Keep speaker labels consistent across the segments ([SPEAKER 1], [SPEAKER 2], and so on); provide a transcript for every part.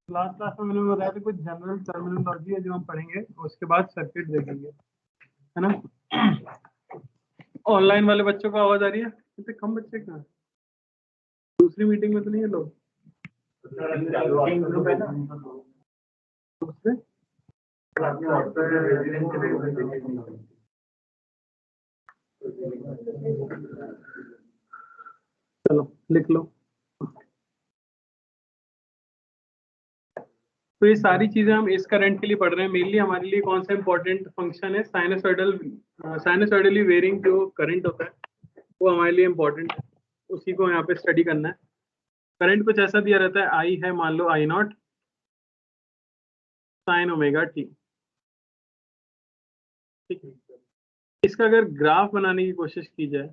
[SPEAKER 1] Last class में मैंने बताया था कुछ जनरल टर्मिनोलॉजी है जो हम पढ़ेंगे, उसके बाद सर्किट देखेंगे, है ना। ऑनलाइन वाले बच्चों को आवाज आ रही है? इतने कम बच्चे कहाँ? दूसरी मीटिंग में तो नहीं है लोग? दूसरे चलो लिख लो। तो ये सारी चीजें हम इस करंट के लिए पढ़ रहे हैं। मेनली हमारे लिए कौन सा इंपॉर्टेंट फंक्शन है? साइनसॉइडली वेरिंग जो करंट होता है वो हमारे लिए इंपॉर्टेंट है, उसी को यहाँ पे स्टडी करना है। करंट कुछ ऐसा दिया रहता है, आई है मान लो आई नॉट साइन ओमेगा टी, ठीक है। इसका अगर ग्राफ बनाने की कोशिश की जाए,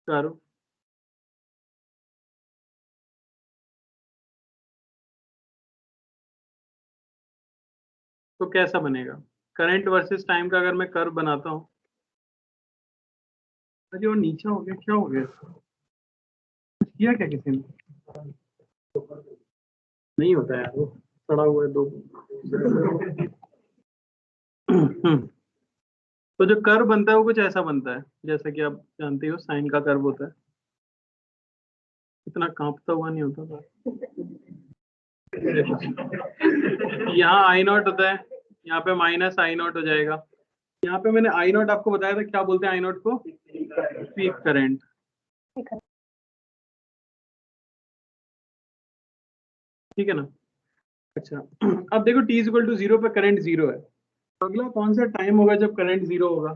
[SPEAKER 1] करो। तो कैसा बनेगा? करंट वर्सेस टाइम का अगर मैं कर्व बनाता हूँ, अरे वो नीचे हो गया, क्या हो गया इसको? कुछ किया क्या किसी ने? नहीं होता यार, वो पड़ा हुआ है दो। तो जो कर्व बनता है वो कुछ ऐसा बनता है, जैसा कि आप जानते हो साइन का कर्व होता है। इतना कांपता हुआ नहीं होता था। यहाँ आई नॉट होता है, यहाँ पे माइनस आई नॉट हो जाएगा। यहाँ पे मैंने आई नॉट आपको बताया था, क्या बोलते हैं आई नॉट को? पीक करंट, ठीक है ना। अच्छा, अब देखो t इक्वल टू 0 पे करंट 0 है, तो अगला कौन सा टाइम होगा जब करंट 0 होगा?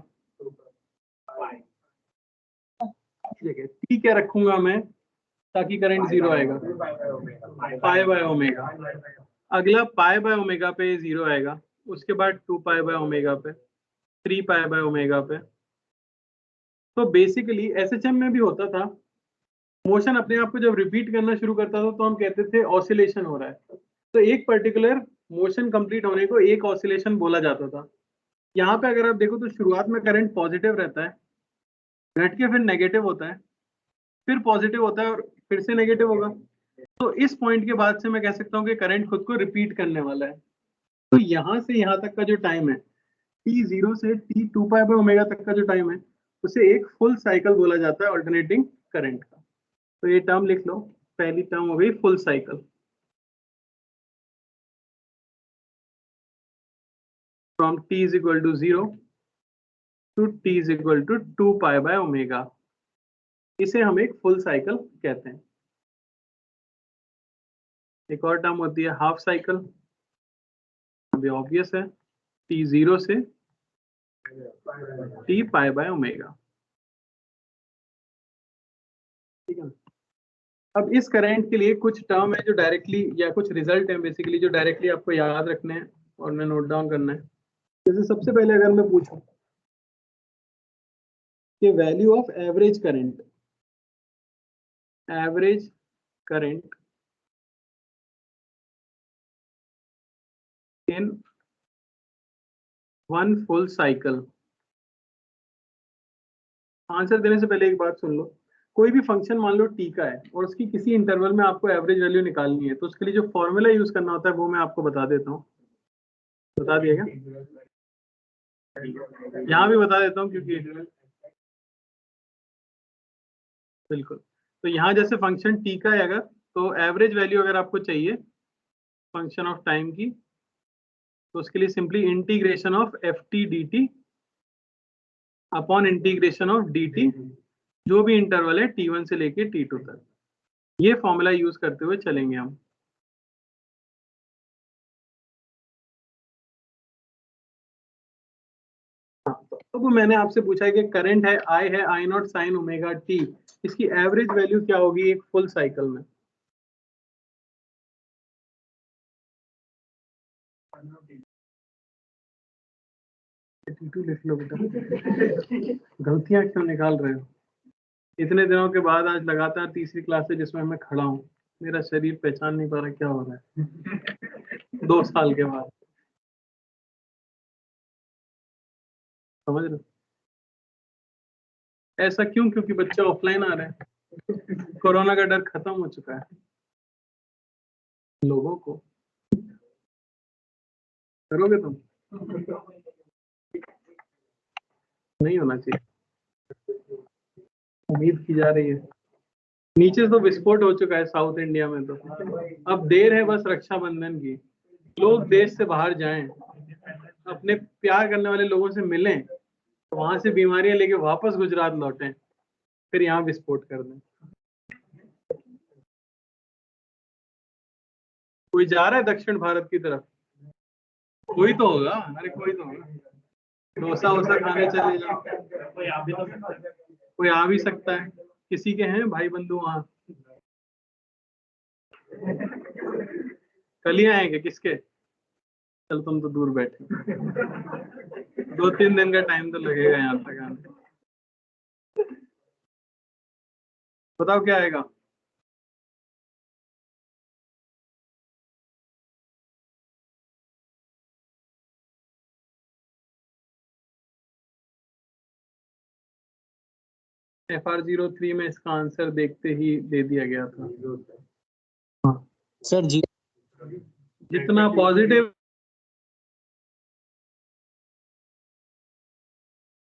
[SPEAKER 1] ठीक है, t क्या रखूंगा मैं ताकि करंट 0 आएगा? पाई बाय ओमेगा। अगला पाई बाय ओमेगा पे 0 आएगा, उसके बाद 2 पाई बाय ओमेगा पे, 3 पाई बाय ओमेगा पे। तो बेसिकली एसएचएम में भी होता था, मोशन अपने आप को जब रिपीट करना शुरू करता था तो हम कहते थे ऑसिलेशन हो रहा है। तो एक पर्टिकुलर मोशन कंप्लीट होने को एक ऑसिलेशन बोला जाता था। यहाँ पे अगर आप देखो तो शुरुआत में करंट पॉजिटिव रहता है, घट के फिर नेगेटिव होता है, फिर पॉजिटिव होता है और फिर से नेगेटिव होगा। तो इस पॉइंट के बाद से मैं कह सकता हूँ कि करंट खुद को रिपीट करने वाला है। तो यहाँ से यहाँ तक का जो टाइम है, टी जीरो से T two pi by omega तक का जो टाइम है, उसे एक फुल साइकिल बोला जाता है ऑल्टरनेटिंग करंट का। तो ये टर्म लिख लो, पहली टर्म हो गई full cycle. From t is equal to 0 to t is equal to 2 pi by omega, इसे हम एक फुल साइकिल कहते हैं। एक और टर्म होती है हाफ साइकिल, अभी ऑब्वियस है, t 0 से t पाई बाय ओमेगा, ठीक है। अब इस करंट के लिए कुछ टर्म है जो डायरेक्टली, या कुछ रिजल्ट है बेसिकली जो डायरेक्टली आपको याद रखने हैं और मैं नोट डाउन करना है। जैसे सबसे पहले अगर मैं पूछूं कि value of average current in one full cycle, answer देने से पहले एक बात सुन लो। कोई भी फंक्शन मान लो टी का है और उसकी किसी इंटरवल में आपको एवरेज वैल्यू निकालनी है, तो उसके लिए जो फॉर्मूला यूज करना होता है वो मैं आपको बता देता हूँ। बता दिएगा, यहाँ भी बता देता हूँ क्योंकि बिल्कुल। तो यहाँ जैसे फंक्शन टी का है, अगर तो एवरेज वैल्यू अगर आपको चाहिए फंक्शन ऑफ टाइम की, तो उसके लिए simply integration of F T D T upon integration of D T, जो भी इंटरवल है t1 से लेके t2 तक, ये फॉर्मूला यूज करते हुए चलेंगे हम। हाँ, तो अब मैंने आपसे पूछा है कि करंट है I naught sine omega T, इसकी एवरेज वैल्यू क्या होगी एक फुल साइकिल में? T2 लिख लो बेटा, गलतियां क्यों निकाल रहे हो? इतने दिनों के बाद आज लगातार तीसरी क्लास है जिसमें मैं खड़ा हूँ, मेरा शरीर पहचान नहीं पा रहा क्या हो रहा है। 2 साल के बाद, समझ रहे हो? ऐसा क्यों? क्योंकि बच्चे ऑफलाइन आ रहे हैं, कोरोना का डर खत्म हो चुका है। लोगों को करोगे तुम? नहीं होना चाहिए, उम्मीद की जा रही है। नीचे तो विस्फोट हो चुका है साउथ इंडिया में, तो अब देर है बस रक्षाबंधन की। लोग देश से बाहर जाएं, अपने प्यार करने वाले लोगों से मिलें, तो वहां से बीमारियां लेके वापस गुजरात लौटें, फिर यहाँ विस्फोट कर दें। कोई जा रहा है दक्षिण भारत की तरफ? कोई तो होगा, अरे कोई तो होगा। डोसा वोसा खाने चले जाओ। कोई आ भी सकता है, किसी के हैं भाई बंधु वहां? कल ही आएंगे किसके? चल तुम तो दूर बैठे, 2-3 दिन का टाइम तो लगेगा यहाँ तक आने। बताओ क्या आएगा? FR03 में इसका आंसर देखते ही दे दिया गया था। हाँ
[SPEAKER 2] सर जी,
[SPEAKER 1] जितना पॉजिटिव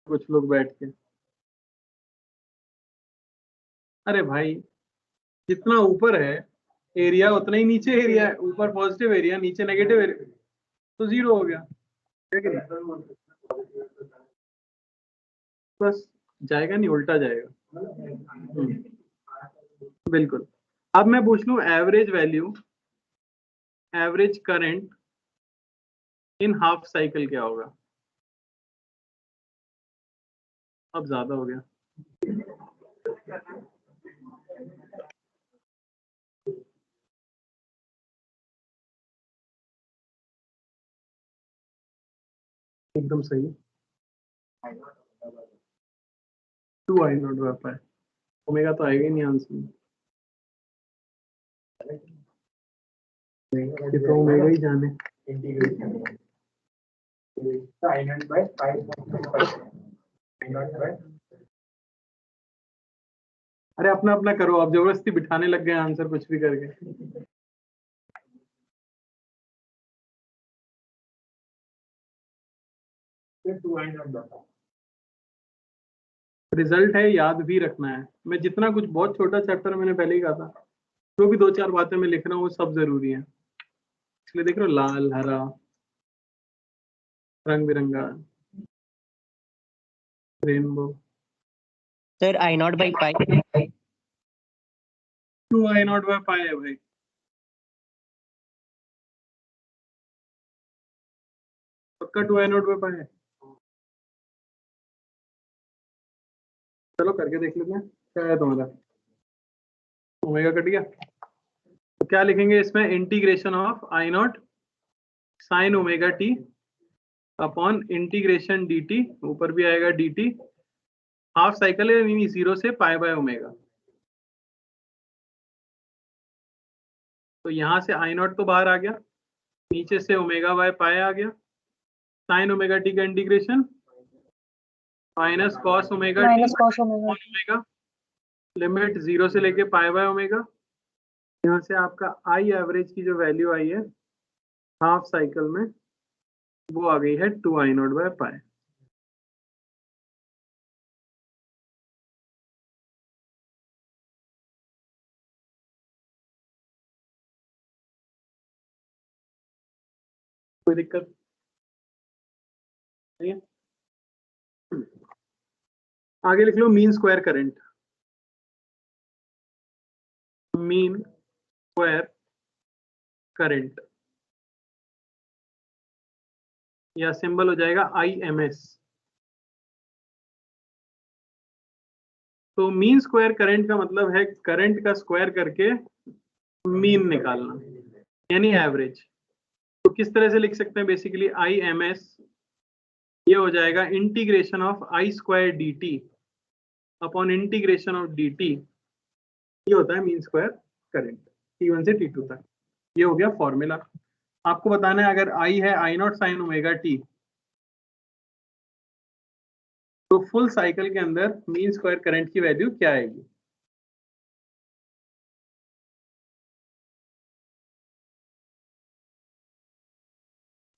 [SPEAKER 1] कुछ लोग बैठ के, अरे भाई जितना ऊपर है एरिया उतना ही नीचे एरिया है। ऊपर पॉजिटिव एरिया, नीचे नेगेटिव एरिया, तो जीरो हो गया, है कि नहीं? बस जाएगा नहीं, उल्टा जाएगा। बिल्कुल। अब मैं पूछ लूं average value, average current in half cycle क्या होगा? अब ज्यादा हो गया। एकदम सही, 2I0 है। ओमेगा तो आएगा ही नहीं आंसर में, ये तो ओमेगा ही जाने। अरे अपना अपना करो, आप जबरदस्ती बिठाने लग गए आंसर कुछ भी करके। रिजल्ट है, याद भी रखना है। मैं जितना कुछ, बहुत छोटा चैप्टर मैंने पहले ही कहा था, जो भी 2-4 बातें मैं लिख रहा हूँ वो सब जरूरी है। इसलिए देख रहे हो, लाल हरा रंग बिरंगा rainbow.
[SPEAKER 2] Sir I0 by pi.
[SPEAKER 1] 2I0/π है भाई। पक्का 2I0/π है। चलो करके देख लेते हैं क्या है तुम्हारा। ओमेगा कट गया, तो क्या लिखेंगे इसमें? Integration of I0 sine omega T upon integration dt, ऊपर भी आएगा dt, हाफ साइकिल है यानी 0 से π/ω। तो यहाँ से I0 तो बाहर आ गया, नीचे से ω/π आ गया, साइन ओमेगा टी का integration minus cos omega T, limit 0 से लेके π/ω। यहाँ से आपका आई एवरेज की जो वैल्यू आई है हाफ साइकिल में, वो आ गई है 2I0/π। कोई दिक्कत नहीं है? आगे लिख लो mean square current. Mean square current, या सिंबल हो जाएगा IMS। तो मीन स्क्वायर करंट का मतलब है करंट का स्क्वायर करके मीन निकालना, यानी एवरेज। तो किस तरह से लिख सकते हैं? बेसिकली IMS ये हो जाएगा integration of I² dt upon integration of dt, ये होता है मीन स्क्वायर करंट T1 से T2 तक। ये हो गया फॉर्मूला। आपको बताना है अगर I है I0 साइन ओमेगा टी, तो फुल साइकिल के अंदर मीन स्क्वायर करंट की वैल्यू क्या आएगी?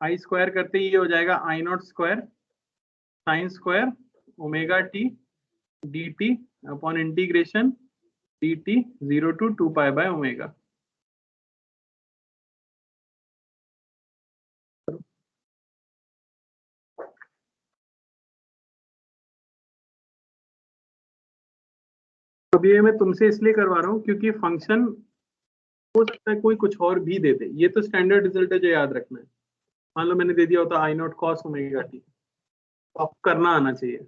[SPEAKER 1] आई स्क्वायर करते ही ये हो जाएगा I naught square sine square omega T D T upon integration D T 0 to 2 pi by omega. अभी ये मैं तुमसे इसलिए करवा रहा हूँ क्योंकि फंक्शन हो सकता है कोई कुछ और भी दे दे, ये तो स्टैंडर्ड रिजल्ट है जो याद रखना है। मान लो मैंने दे दिया होता आई नॉट कॉस ओमेगा टी, तो आपको करना आना चाहिए।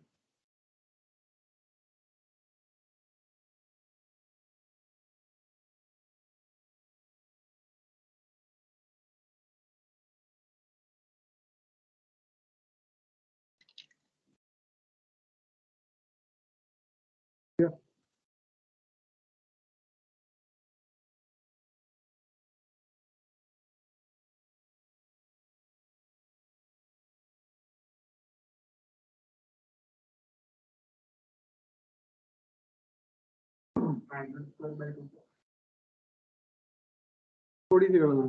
[SPEAKER 1] थोड़ी सी गड़बड़,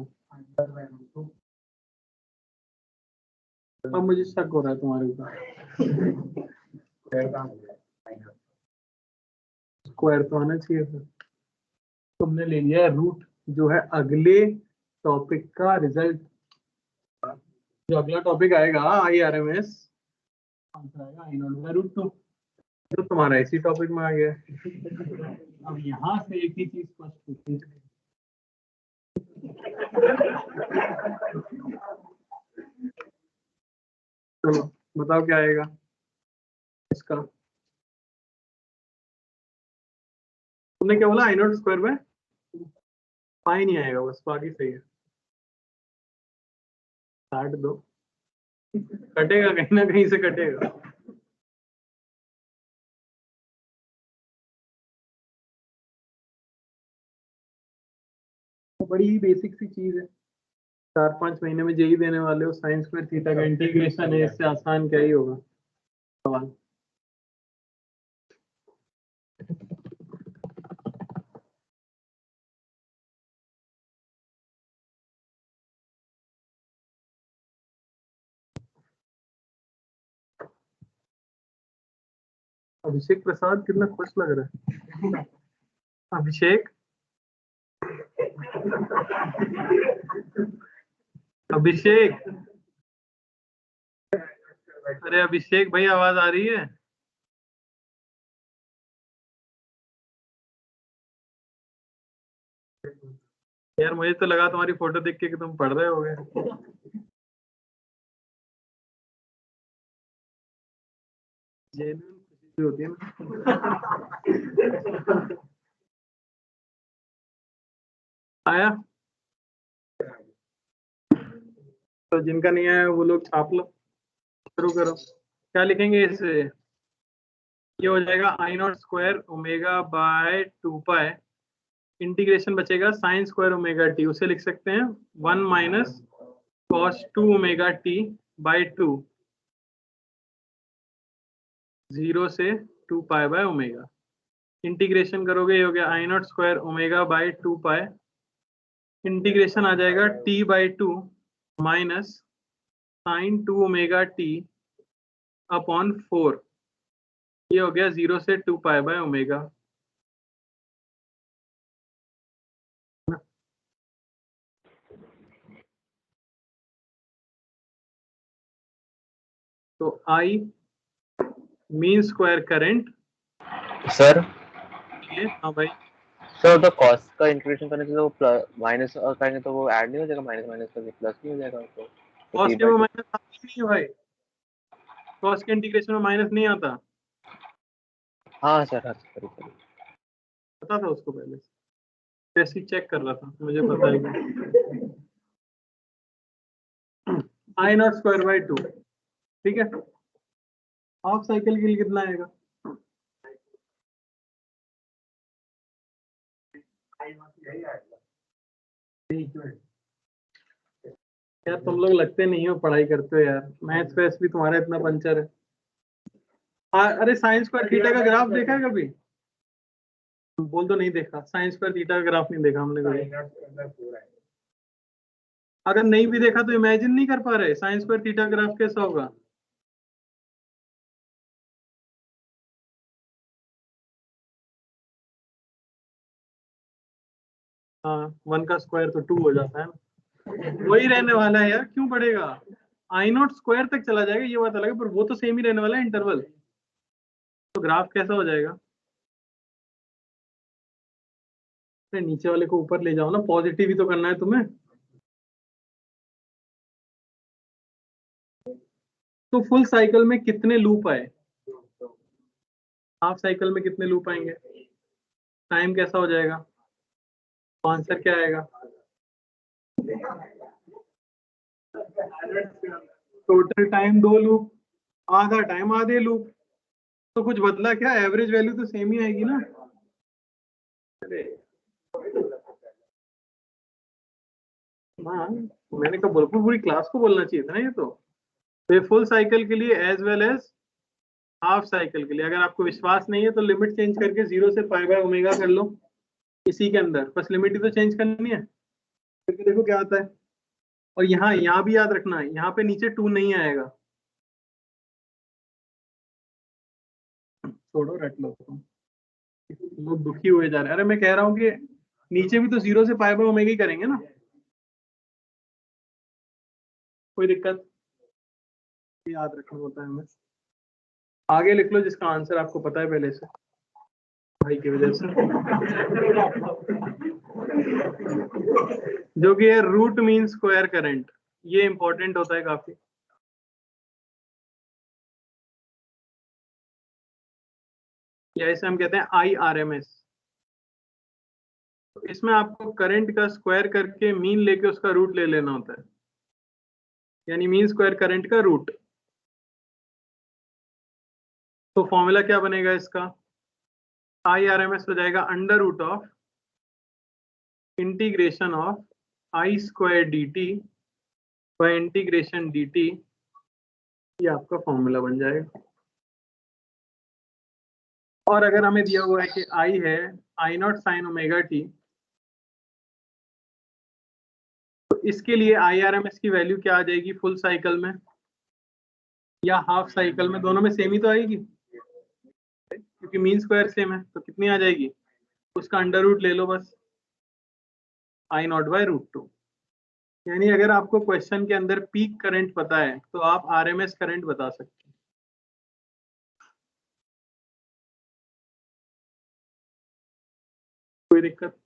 [SPEAKER 1] अब मुझे शक हो रहा है तुम्हारे ऊपर। स्क्वायर तो आना चाहिए था। तुमने ले लिया रूट, जो है अगले टॉपिक का रिजल्ट। जो अगला टॉपिक आएगा IRMS, आंसर आएगा आई नॉट बाय रूट 2, जो तुम्हारा इसी टॉपिक में आ गया। अब यहाँ से एक ही चीज स्पष्ट होती है। चलो बताओ क्या आएगा इसका। तुमने क्या बोला, आई नॉट स्क्वायर में पाई नहीं आएगा, बस बाकी सही है। काट दो, कटेगा कहीं ना कहीं से कटेगा। बड़ी ही बेसिक सी चीज है, 4-5 महीने में जेई देने वाले हो, साइन स्क्वायर थीटा का इंटीग्रेशन है, इससे आसान क्या ही होगा सवाल। अभिषेक प्रसाद कितना खुश लग रहा है। अभिषेक, अभिषेक, अरे अभिषेक भाई आवाज आ रही है? यार मुझे तो लगा तुम्हारी फोटो देख के कि तुम पढ़ रहे होगे। जेन्युइन खुशी होती है ना। आया तो जिनका नहीं आया वो लोग छाप लो, शुरू करो। क्या लिखेंगे इसे? ये हो जाएगा I naught square omega by 2 pi, integration बचेगा साइन स्क्वायर ओमेगा टी, उसे लिख सकते हैं 1 minus cos 2 omega T by 2, 0 से 2 पाई बाय ओमेगा। इंटीग्रेशन करोगे ये हो गया I naught square omega by 2 pi, integration आ जाएगा T by 2 minus sine 2 omega T upon 4, ये हो गया 0 से 2 पाई बाय ओमेगा। तो I mean square current
[SPEAKER 3] sir.
[SPEAKER 1] ये, हाँ भाई
[SPEAKER 3] सर तो कॉस का इंटीग्रेशन करने से तो प्लस माइनस और करेंगे तो वो ऐड नहीं हो जाएगा, माइनस माइनस करके प्लस नहीं हो जाएगा तो
[SPEAKER 1] कॉस के में माइनस आता ही नहीं है भाई, कॉस के इंटीग्रेशन में माइनस नहीं आता।
[SPEAKER 3] हाँ सर, हाँ सर,
[SPEAKER 1] पता था उसको पहले से, वैसे ही चेक कर रहा था, मुझे पता ही। आई नॉट स्क्वायर बाई 2, ठीक है। हाफ साइकिल के लिए कितना आएगा? यार तुम लोग लगते नहीं हो पढ़ाई करते हो यार, मैथ्स वैस भी तुम्हारा इतना पंचर है। अरे साइंस स्क्वायर थीटा का ग्राफ देखा है कभी? बोल दो नहीं देखा, साइंस स्क्वायर थीटा का ग्राफ नहीं देखा हमने कभी। अगर नहीं भी देखा तो इमेजिन नहीं कर पा रहे साइन स्क्वायर थीटा ग्राफ कैसा होगा। हाँ 1 का स्क्वायर तो 2 हो जाता है ना, वही रहने वाला है यार, क्यों बढ़ेगा। आई नॉट स्क्वायर तक चला जाएगा ये बात अलग है, पर वो तो सेम ही रहने वाला है इंटरवल। तो ग्राफ कैसा हो जाएगा। अरे नीचे वाले को ऊपर ले जाओ ना, पॉजिटिव ही तो करना है तुम्हें। तो फुल साइकिल में कितने लूप आए, हाफ साइकिल में कितने लूप आएंगे, टाइम कैसा हो जाएगा, तो आंसर क्या आएगा। टोटल टाइम 2 लूप, आधा टाइम आधे लूप, तो कुछ बदला क्या, एवरेज वैल्यू तो सेम ही आएगी ना। हाँ मैंने कहा बिल्कुल पूरी क्लास को बोलना चाहिए था ना ये तो। ये फुल साइकिल के लिए as well as half cycle के लिए, अगर आपको विश्वास नहीं है तो लिमिट चेंज करके 0 से पाई बाय ओमेगा कर लो इसी के अंदर, बस लिमिट ही तो चेंज करनी है, फिर देखो क्या आता है। और यहाँ भी याद रखना है, यहाँ पे नीचे 2 नहीं आएगा, छोड़ो रट लो तुम। लोग दुखी हुए जा रहे हैं, अरे मैं कह रहा हूँ कि नीचे भी तो 0 से पाई बाय ओमेगा ही करेंगे ना, कोई दिक्कत, याद रखना होता है हमें। आगे लिख लो जिसका आंसर आपको पता है पहले से, भाई की वजह से, जो कि है रूट मीन स्क्वायर करंट, ये इंपॉर्टेंट होता है काफी। या इसे हम कहते हैं IRMS। इसमें आपको करंट का स्क्वायर करके मीन लेके उसका रूट ले लेना होता है, यानी मीन स्क्वायर करंट का रूट। तो फॉर्मूला क्या बनेगा इसका, IRMS हो जाएगा under root of integration of I square dt by integration dt, ये आपका फॉर्मूला बन जाएगा। और अगर हमें दिया हुआ है कि I है I not sine omega T, तो इसके लिए IRMS की वैल्यू क्या आ जाएगी फुल साइकिल में या हाफ साइकिल में, दोनों में सेम ही तो आएगी क्योंकि मीन स्क्वायर सेम है, तो कितनी आ जाएगी, उसका अंडर रूट ले लो बस, I नॉट बाय √2। यानी अगर आपको क्वेश्चन के अंदर पीक करंट पता है तो आप RMS करंट बता सकते हैं। कोई दिक्कत।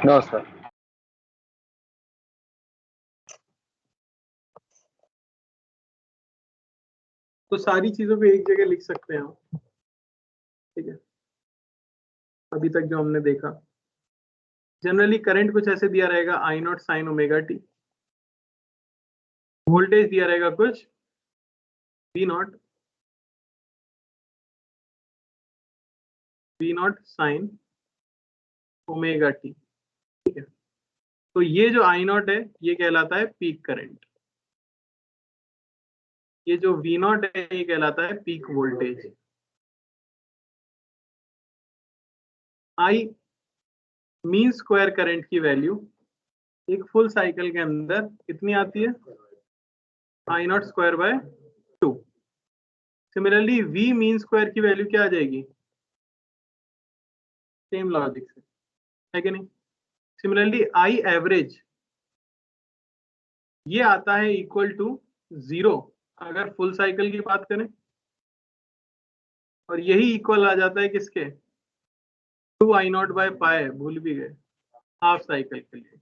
[SPEAKER 3] No sir.
[SPEAKER 1] तो सारी चीजों को एक जगह लिख सकते हैं हम, ठीक है। अभी तक जो हमने देखा, जनरली करंट कुछ ऐसे दिया रहेगा I not sine omega T, voltage दिया रहेगा कुछ V not sine omega T, ठीक है। तो ये जो I नॉट है ये कहलाता है पीक करंट, ये जो V नॉट है ये कहलाता है peak voltage. I mean square current की वैल्यू एक फुल साइकिल के अंदर कितनी आती है, I not square by 2। Similarly V mean square की वैल्यू क्या आ जाएगी, सेम लॉजिक से, है कि नहीं। सिमिलरली I एवरेज ये आता है इक्वल टू 0 अगर फुल साइकिल की बात करें, और यही इक्वल आ जाता है किसके, 2 I नॉट बाय पाई, भूल भी गए, हाफ साइकिल के लिए,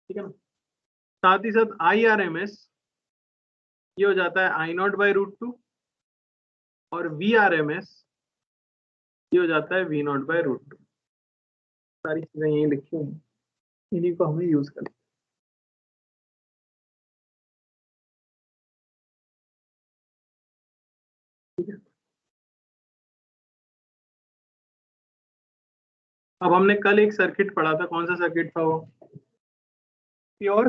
[SPEAKER 1] ठीक है ना। साथ ही साथ IRMS ये हो जाता है I नॉट बाय √2, और VRMS ये हो जाता है V नॉट बाय √2। सारी चीजें यही लिखी हुई हैं, इन्हीं को हमें यूज करना, ठीक है। अब हमने कल एक सर्किट पढ़ा था, कौन सा सर्किट था वो, प्योर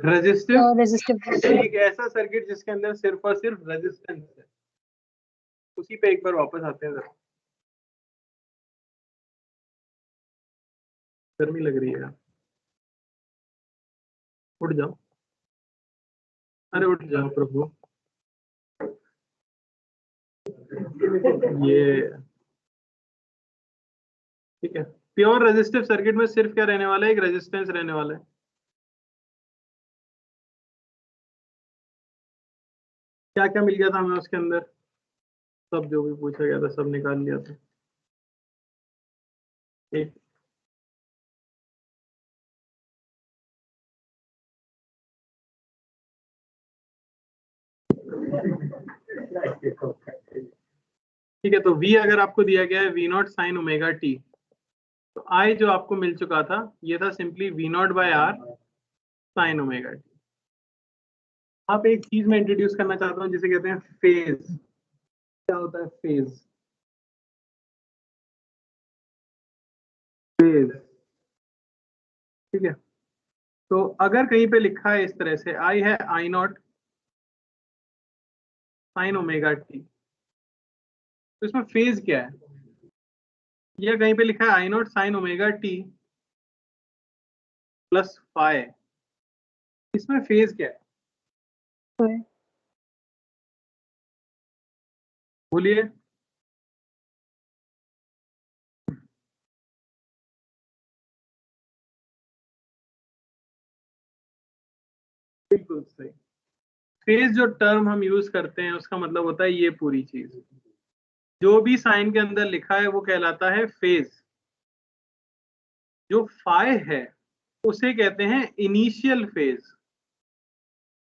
[SPEAKER 1] रेजिस्टिव,
[SPEAKER 4] रेजिस्टिव।
[SPEAKER 1] एक ऐसा सर्किट जिसके अंदर सिर्फ और सिर्फ रेजिस्टेंस है, उसी पे एक बार वापस आते हैं जरा। गर्मी लग रही है यार, उठ जाओ, अरे उठ जाओ प्रभु। ये ठीक है। प्योर रेजिस्टिव सर्किट में सिर्फ क्या रहने वाला है, एक रेजिस्टेंस रहने वाला है। क्या क्या मिल गया था हमें उसके अंदर, सब जो भी पूछा गया था सब निकाल लिया था। एक ठीक है, तो V अगर आपको दिया गया है V0 साइन ओमेगा टी, तो I जो आपको मिल चुका था ये था simply V0 by R sine omega T. आप एक चीज में इंट्रोड्यूस करना चाहता हूँ जिसे कहते हैं फेज। क्या होता है फेज? फेज, ठीक है। तो अगर कहीं पे लिखा है इस तरह से I है I0 साइन ओमेगा टी, तो इसमें फेज क्या है? या कहीं पे लिखा है I0 sine omega T plus phi, इसमें फेज क्या है? बोलिए। बिल्कुल सही। फेज जो टर्म हम यूज करते हैं उसका मतलब होता है ये पूरी चीज, जो भी साइन के अंदर लिखा है वो कहलाता है फेज। जो फाई है उसे कहते हैं इनिशियल फेज।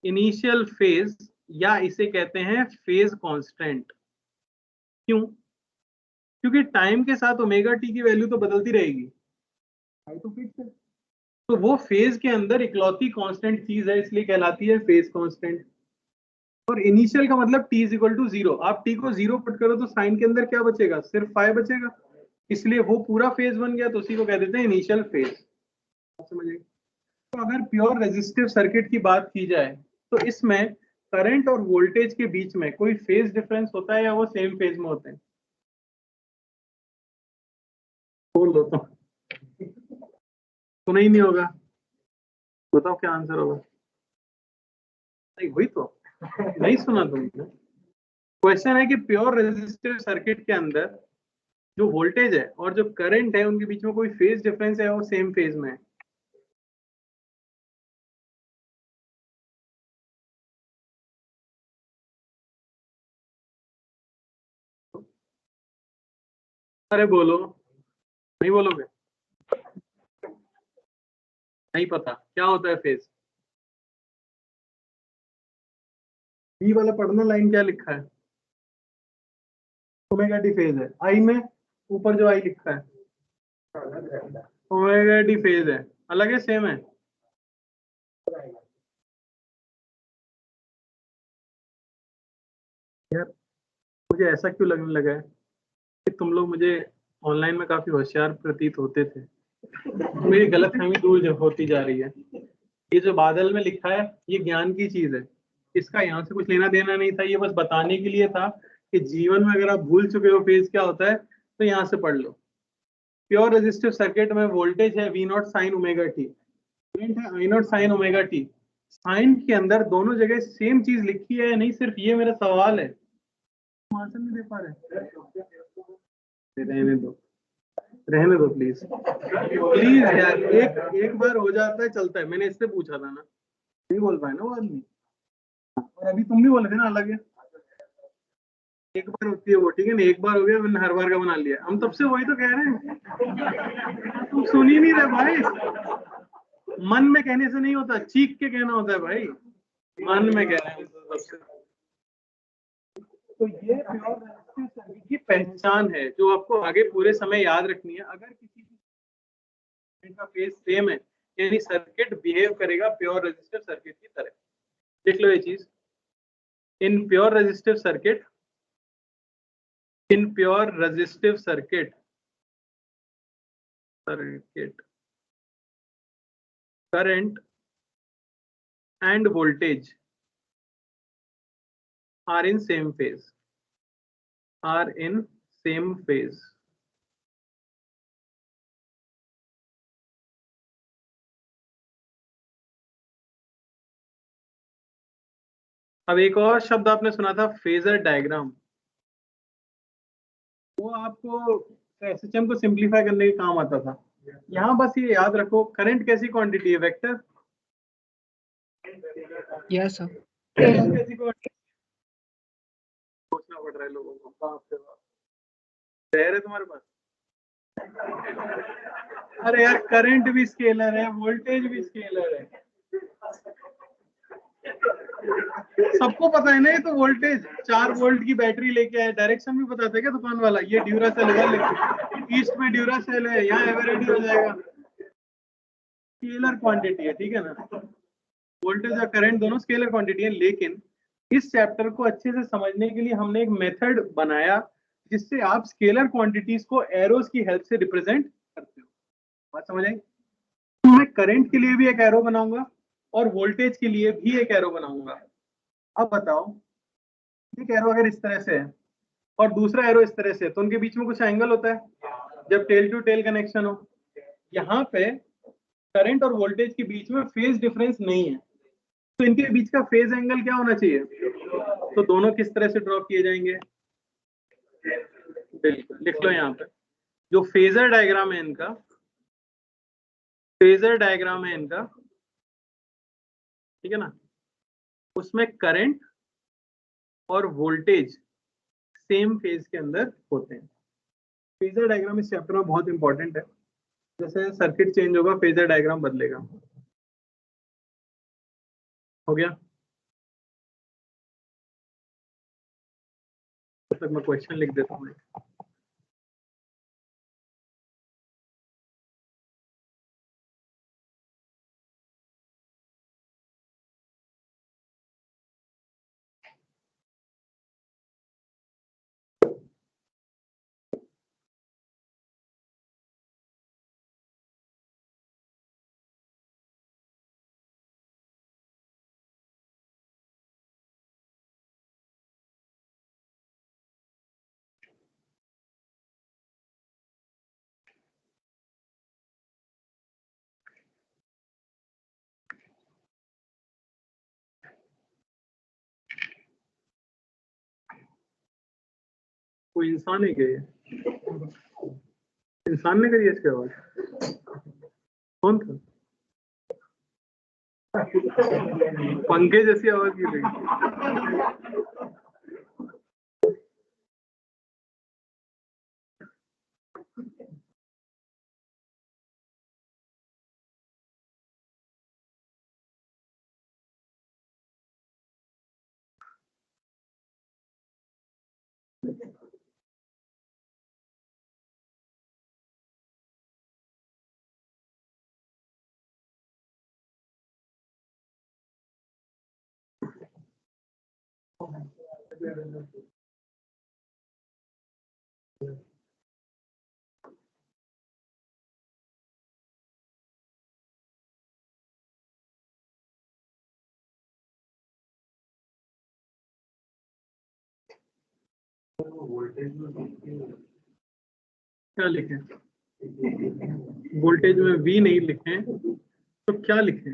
[SPEAKER 1] इनिशियल फेज, या इसे कहते हैं फेज कांस्टेंट। क्यों? क्योंकि टाइम के साथ ओमेगा टी की वैल्यू तो बदलती रहेगी, तो फिक्स है। तो वो फेज के अंदर इकलौती कांस्टेंट चीज है, इसलिए कहलाती है फेज कांस्टेंट। और इनिशियल का मतलब t is equal to zero. आप t को जीरो पुट करो तो साइन के अंदर क्या बचेगा, सिर्फ फाइव बचेगा, इसलिए वो पूरा फेज बन गया, तो उसी को कह देते हैं इनिशियल फेज। समझिए। तो अगर प्योर रेजिस्टिव सर्किट की बात की जाए तो इसमें करंट और वोल्टेज के बीच में कोई फेज डिफरेंस होता है या वो सेम फेज में होते हैं? बोल दो तो, सुना ही नहीं होगा। बताओ क्या आंसर होगा। नहीं वही तो, नहीं सुना तुमने। क्वेश्चन है कि प्योर रेजिस्टिव सर्किट के अंदर जो वोल्टेज है और जो करंट है उनके बीच में कोई फेज डिफरेंस है, वो सेम फेज में है। अरे बोलो, नहीं बोलोगे? नहीं पता क्या होता है फेज? बी वाला पढ़ना, लाइन क्या लिखा है? ओमेगा टी फेज है। आई में ऊपर जो आई लिखा है ओमेगा टी फेज है, अलग है सेम है? यार मुझे ऐसा क्यों लगने लगा है कि तुम लोग मुझे ऑनलाइन में काफी होशियार प्रतीत होते थे। मेरी गलतफहमी दूर होती जा रही है। ये जो बादल में लिखा है ये ज्ञान की चीज है, इसका यहाँ से कुछ लेना देना नहीं था, ये बस बताने के लिए था कि जीवन में अगर आप भूल चुके हो फेज क्या होता है तो यहाँ से पढ़ लो। प्योर रेजिस्टिव सर्किट में वोल्टेज है V naught sine omega T, current है I naught sine omega T. Sine के अंदर दोनों जगह सेम चीज लिखी है या नहीं, सिर्फ ये मेरा सवाल है। आंसर नहीं दे पा रहे, रहने दो, रहने दो प्लीज, प्लीज यार। एक एक बार हो जाता है चलता है, मैंने इससे पूछा था ना, नहीं बोल पाए ना वो आदमी। और अभी तुम भी बोले थे ना अलग है, एक बार होती है वो, ठीक है ना, एक बार हो गया, मैंने हर बार का बना लिया। हम तब से वही तो कह रहे हैं, तुम सुन ही नहीं रहे भाई। मन में कहने से नहीं होता, चीख के कहना होता है भाई। मन में कह रहे हैं सबसे। तो ये प्योर रेजिस्टिव सर्किट की पहचान है जो आपको आगे पूरे समय याद रखनी है। अगर किसी का फेज सेम है यानी सर्किट बिहेव करेगा प्योर रेजिस्टिव सर्किट की तरह। देख लो ये चीज, in pure resistive circuit, in pure resistive circuit, circuit current and voltage are in same phase, are in same phase। अब एक और शब्द आपने सुना था फेजर डायग्राम, वो आपको एसएचएम को सिंप्लीफाई करने के काम आता था। यहाँ बस ये याद रखो, करंट कैसी क्वांटिटी है? वेक्टर।
[SPEAKER 2] Yes sir.
[SPEAKER 1] कैसी क्वांटिटी? सोचना पड़ रहा है लोगों को, बाप रे बाप, शहर है तुम्हारे पास। अरे यार, करंट भी स्केलर है, वोल्टेज भी स्केलर है, सबको पता है ना। ये तो वोल्टेज 4 वोल्ट की बैटरी लेके आए, डायरेक्शन भी बताता है क्या दुकान वाला? ये ड्यूरासेल है, ईस्ट में ड्यूरासेल है, यहाँ एवरेडी हो जाएगा। स्केलर क्वांटिटी है, ठीक है ना। वोल्टेज और करंट दोनों स्केलर क्वांटिटी है, लेकिन इस चैप्टर को अच्छे से समझने के लिए हमने एक मेथड बनाया जिससे आप स्केलर क्वांटिटीज को एरोस की हेल्प से रिप्रेजेंट करते हो। बात समझ आई? तो मैं करंट के लिए भी एक एरो बनाऊंगा और वोल्टेज के लिए भी एक एरो बनाऊंगा। अब बताओ, एक एरो अगर इस तरह से है और दूसरा एरो इस तरह से है, तो उनके बीच में कुछ एंगल होता है जब टेल टू टेल कनेक्शन हो। यहाँ पे करंट और वोल्टेज के बीच में फेज डिफरेंस नहीं है, तो इनके बीच का फेज एंगल क्या होना चाहिए? तो दोनों किस तरह से ड्रॉ किए जाएंगे? बिल्कुल, लिख लो यहाँ पे, जो फेजर डायग्राम है इनका, फेजर डायग्राम है इनका, ठीक है ना, उसमें करंट और वोल्टेज सेम फेज के अंदर होते हैं। फेजर डायग्राम इस चैप्टर में बहुत इंपॉर्टेंट है। जैसे सर्किट चेंज होगा, फेजर डायग्राम बदलेगा। हो गया? तब तक मैं क्वेश्चन लिख देता हूँ। कोई इंसान है क्या ये? इंसान ने करी है इसकी आवाज? कौन था? पंखे जैसी आवाज की लगी। क्या लिखे? वोल्टेज में V नहीं लिखे तो क्या लिखे?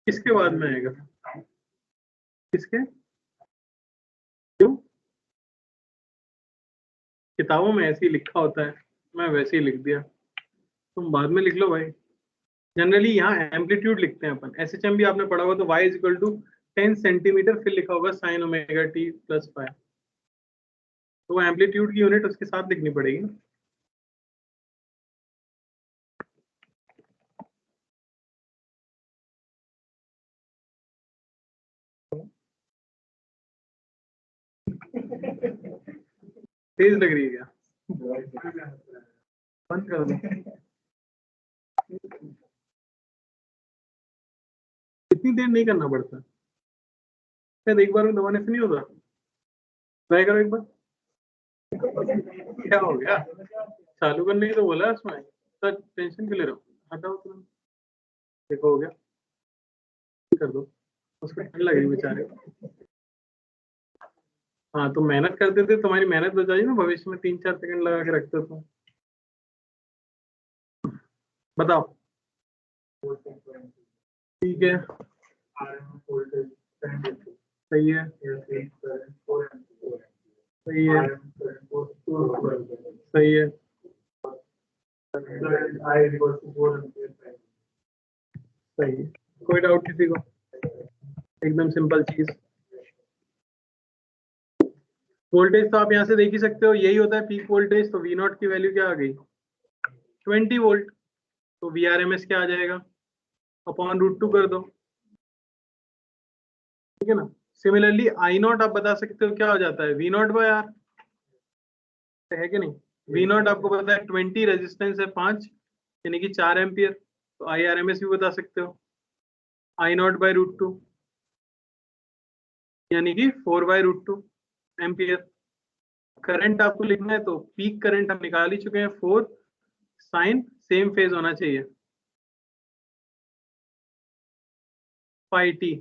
[SPEAKER 1] किसके बाद में आएगा? किसके? क्यों? किताबों में ऐसे ही लिखा होता है, मैं वैसे ही लिख दिया, तुम बाद में लिख लो भाई। जनरली यहाँ एम्पलीट्यूड लिखते हैं अपन। एसएचएम भी आपने पढ़ा होगा, तो y is equal to 10 centimetre, फिर लिखा होगा sine omega t plus five, तो वो एम्पलीट्यूड की यूनिट उसके साथ लिखनी पड़ेगी ना। तेज लग रही है क्या? बंद कर दो। इतनी देर नहीं करना पड़ता, शायद एक बार में दबाने से नहीं होता। ट्राई करो एक बार। क्या हो गया? चालू करने की तो बोला है उसमें, सर टेंशन क्यों ले रहे हो? हटाओ तुरंत। देखो हो गया, कर दो। उसको ठंड लग रही बेचारे को। हाँ, तो मेहनत करते थे, तुम्हारी मेहनत बचाई ना, भविष्य में 3-4 सेकंड लगा के रखते हो। बताओ। ठीक है, सही है, सही है, सही है, सही है। कोई डाउट किसी को? एकदम सिंपल चीज। वोल्टेज तो आप यहाँ से देख ही सकते हो, यही होता है पीक वोल्टेज। तो वी नॉट की वैल्यू क्या आ गई? 20 वोल्ट। तो वी आर एम एस क्या आ जाएगा? अपॉन √2 कर दो, ठीक है ना। सिमिलरली आई नॉट आप बता सकते हो क्या हो जाता है? वी नॉट बाय आर, है कि नहीं? वी नॉट आपको पता है 20, रेजिस्टेंस है 5 यानी कि 4 एम्पियर। तो आई आर एम एस भी बता सकते हो, आई नॉट बाय √2 यानी कि 4/√2 एम्पियर। करंट आपको लिखना है तो पीक करंट हम निकाल ही चुके हैं, 4 साइन सेम फेज होना चाहिए, फाई टी।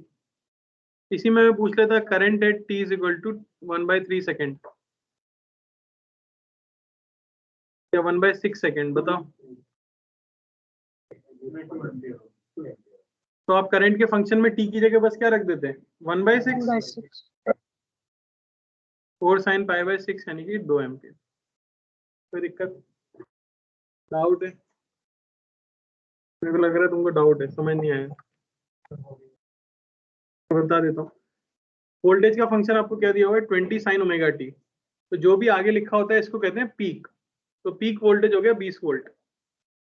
[SPEAKER 1] इसी में मैं पूछ लेता current at t is equal to 1/3 second या 1/6 सेकेंड, बताओ। तो आप करंट के फंक्शन में t की जगह बस क्या रख देते हैं? 1/6, 4 साइन π/6 यानी कि 2 एम्पियर। कोई दिक्कत, डाउट है? मेरे को लग रहा है तुमको डाउट है, समझ नहीं आया। तो बता देता हूँ। वोल्टेज का फंक्शन आपको क्या दिया हुआ है? 20 साइन ओमेगा टी। तो जो भी आगे लिखा होता है इसको कहते हैं पीक। तो पीक वोल्टेज हो गया 20 वोल्ट।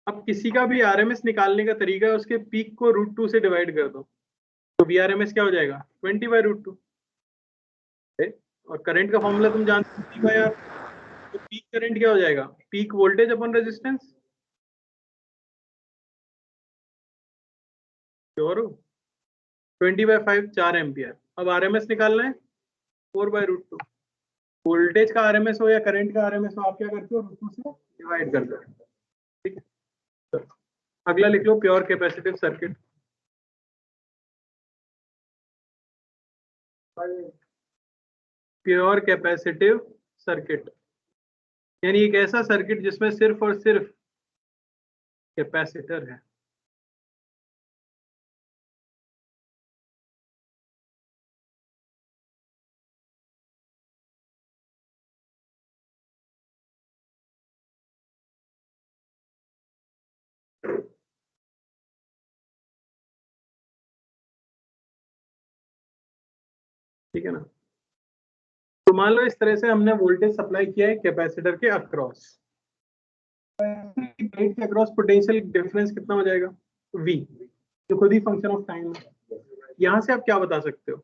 [SPEAKER 1] अब किसी का भी आरएमएस निकालने का तरीका है, उसके पीक को √2 से डिवाइड कर दो, तो वी आरएमएस क्या हो जाएगा? 20/√2। और करंट का फॉर्मूला तुम जानते हो, P/R। तो पीक करंट क्या हो जाएगा? Peak voltage upon resistance. Sure हो? 20/5 4 एम्पियर। अब आरएमएस निकालना है 4/√2। वोल्टेज का आरएमएस हो या करंट का आरएमएस हो, आप क्या करते हो? √2 से डिवाइड कर दो, ठीक है। अगला लिख लो, pure capacitive circuit. Pure capacitive circuit यानी एक ऐसा सर्किट जिसमें सिर्फ और सिर्फ कैपेसिटर है। ठीक है ना। तो मान लो इस तरह से हमने वोल्टेज सप्लाई किया है कैपेसिटर के अक्रॉस। प्लेट के अक्रॉस पोटेंशियल डिफरेंस कितना हो जाएगा? V, जो खुद ही फंक्शन ऑफ टाइम है। यहां से आप क्या बता सकते हो?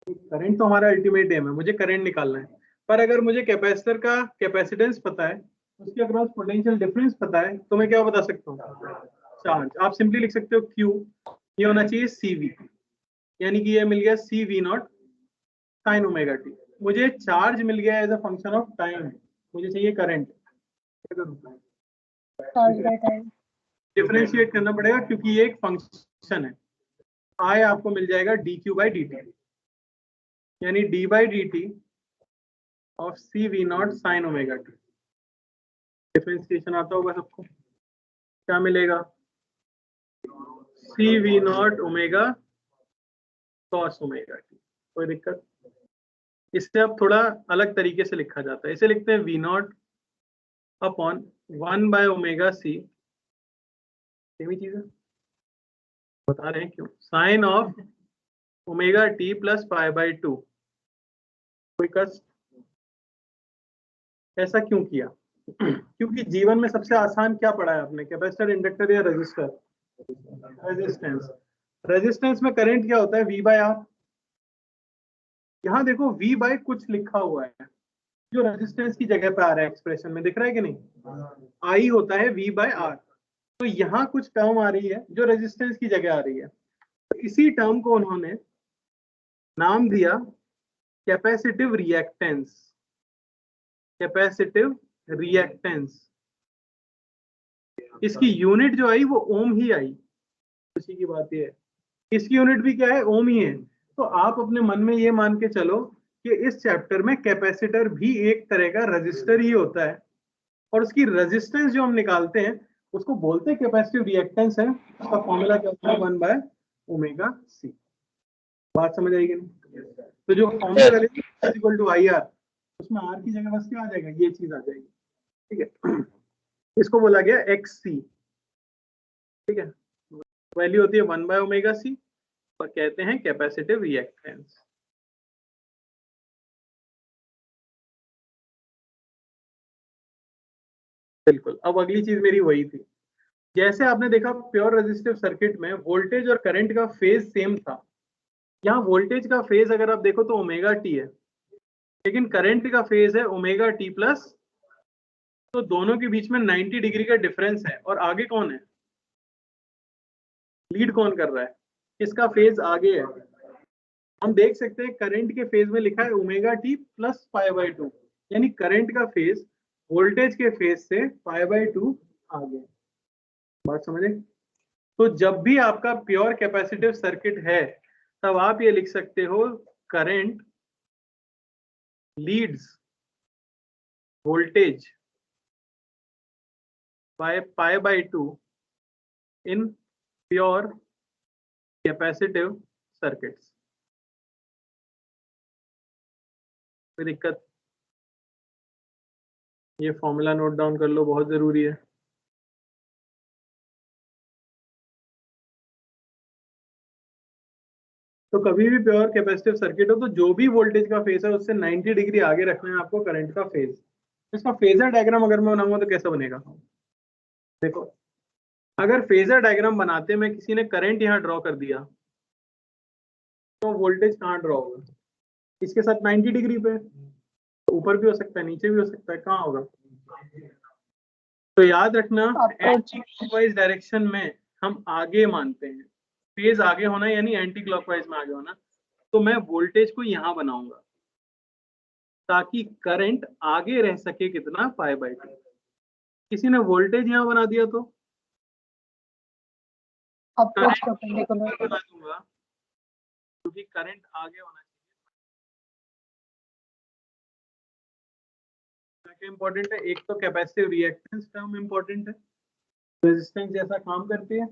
[SPEAKER 1] करंट तो हमारा अल्टीमेट एम है, मुझे करंट निकालना है। पर अगर मुझे कैपेसिटर का कैपेसिटेंस पता है, उसके अक्रॉस पोटेंशियल डिफरेंस पता है, तो मैं क्या बता सकता हूँ? चार्ज। आप सिंपली लिख सकते हो Q, ये होना चाहिए CV, यानी कि ये मिल गया CV0 साइन ओमेगा टी। मुझे चार्ज मिल गया as a function of time, मुझे चाहिए करंट। डिफरेंशिएट करना पड़ेगा क्योंकि ये एक फंक्शन है। I आपको मिल जाएगा dQ/dt, यानी d/dt of CV0 sine omega T. Differentiation आता होगा सबको, क्या मिलेगा? CV0 omega cos omega T. कोई दिक्कत? इससे अब थोड़ा अलग तरीके से लिखा जाता है, इसे लिखते हैं V0 अपॉन 1/ω/c। सेम चीज है, बता रहे हैं क्यों। Sine of omega T plus π/2। कोई कष्ट? ऐसा क्यों किया? क्योंकि जीवन में सबसे आसान क्या पढ़ा है आपने? कैपेसिटर, इंडक्टर या रेजिस्टर? रेजिस्टेंस। रेजिस्टेंस में करंट क्या होता है? V/R। यहाँ देखो V बाय कुछ लिखा हुआ है जो रेजिस्टेंस की जगह पे आ रहा है, एक्सप्रेशन में दिख रहा है कि नहीं? I होता है V/R। तो यहाँ कुछ टर्म आ रही है जो रेजिस्टेंस की जगह आ रही है, तो इसी टर्म को उन्होंने नाम दिया कैपेसिटिव रिएक्टेंस। कैपेसिटिव रिएक्टेंस, इसकी यूनिट जो आई वो ओम ही आई। खुशी की बात ये है, इसकी यूनिट भी क्या है? ओम ही है। तो आप अपने मन में ये मान के चलो कि इस चैप्टर में कैपेसिटर भी एक तरह का रजिस्टर ही होता है, और उसकी रेजिस्टेंस जो हम निकालते हैं उसको बोलते हैं कैपेसिटिव रिएक्टेंस है। उसका फॉर्मूला क्या होता है? 1/ω ओमेगा सी। बात समझ आएगी नहीं? तो जो formula is equal to I R, उसमें आर की जगह बस क्या आ जाएगा, ये चीज आ जाएगी। ठीक है, इसको बोला गया एक्स सी। ठीक है, वैल्यू होती है 1/ओमेगा सी और कहते हैं कैपेसिटिव रिएक्टेंस। बिल्कुल। अब अगली चीज मेरी वही थी, जैसे आपने देखा प्योर रेजिस्टिव सर्किट में वोल्टेज और करंट का फेज सेम था। यहाँ वोल्टेज का फेज अगर आप देखो तो ओमेगा टी है, लेकिन करंट का फेज है ओमेगा टी प्लस। तो दोनों के बीच में 90 डिग्री का डिफरेंस है। और आगे कौन है, लीड कौन कर रहा है, किसका फेज आगे है? हम देख सकते हैं करंट के फेज में लिखा है ओमेगा टी प्लस π/2, यानी करंट का फेज वोल्टेज के फेज से π/2 आगे। बात समझे? तो जब भी आपका प्योर कैपेसिटिव सर्किट है तब आप ये लिख सकते हो current Leeds voltage by π/2 in pure capacitive circuits। कोई दिक्कत? ये फॉर्मूला नोट डाउन कर लो, बहुत जरूरी है। तो कभी भी प्योर कैपेसिटिव सर्किट हो तो जो भी वोल्टेज का फेज है उससे 90 डिग्री आगे रखना है आपको करंट का फेज। इसका फेजर डायग्राम अगर मैं बनाऊंगा तो कैसा बनेगा? देखो, अगर फेजर डायग्राम बनाते में किसी ने करंट यहाँ ड्रॉ कर दिया तो वोल्टेज कहाँ ड्रॉ होगा? इसके साथ 90 डिग्री पे, ऊपर भी हो सकता है नीचे भी हो सकता है, कहाँ होगा? तो याद रखना एंटी क्लॉकवाइज डायरेक्शन में हम आगे मानते हैं, फेज आगे होना यानी एंटी क्लॉकवाइज में आगे होना। तो मैं वोल्टेज को यहाँ बनाऊंगा ताकि करंट आगे रह सके कितना, π/2। किसी ने वोल्टेज यहाँ बना दिया तो करंट बना दूंगा क्योंकि करंट आगे होना चाहिए। इंपॉर्टेंट है, एक तो कैपेसिटिव रिएक्टेंस टर्म इंपॉर्टेंट है, रेजिस्टेंस जैसा काम करती है,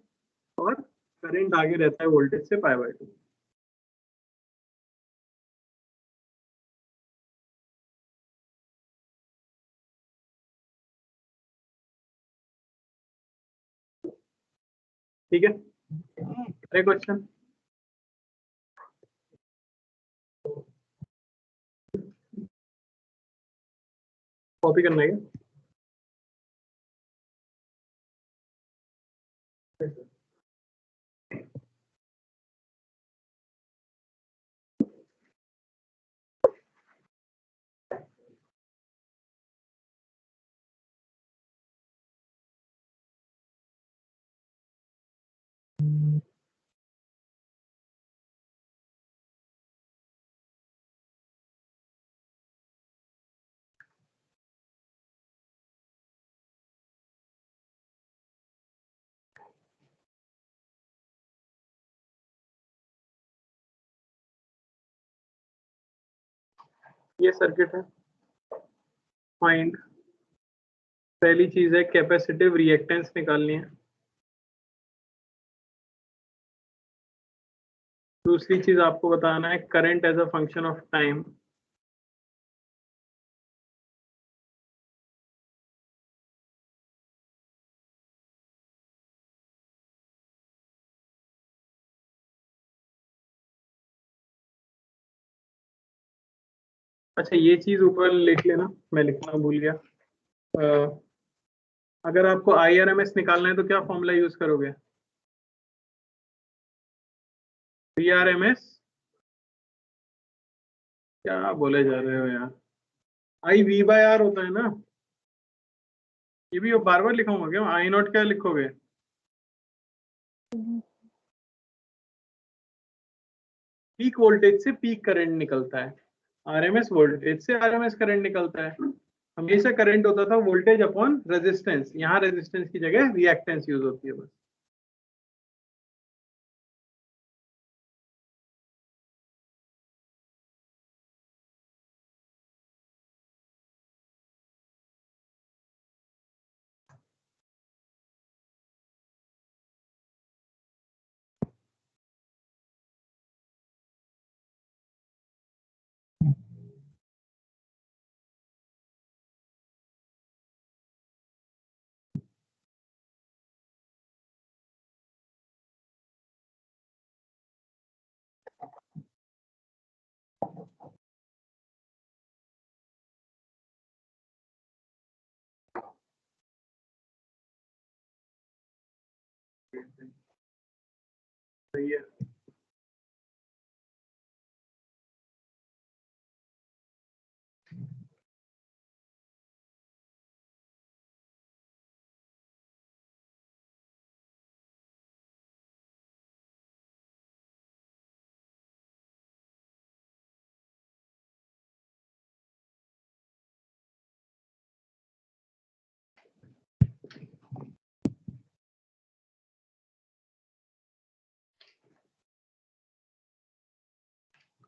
[SPEAKER 1] और करंट आगे रहता है वोल्टेज से π/2। ठीक है, अरे क्वेश्चन कॉपी करना है क्या? ये सर्किट है, फाइंड, पहली चीज है कैपेसिटिव रिएक्टेंस निकालनी है। दूसरी चीज आपको बताना है current as a function of time. अच्छा, ये चीज ऊपर लिख लेना, मैं लिखना भूल गया। अगर आपको IRMS निकालना है तो क्या फॉर्मूला यूज करोगे? VRMS, क्या बोले जा रहे हो यार, IV/R होता है ना। ये भी बार बार लिखाऊंगा क्या? I0 क्या लिखोगे? पीक वोल्टेज से पीक करंट निकलता है, RMS वोल्टेज से RMS करंट निकलता है। हमेशा करंट होता था वोल्टेज अपॉन रेजिस्टेंस, यहाँ रेजिस्टेंस की जगह रिएक्टेंस यूज होती है बस।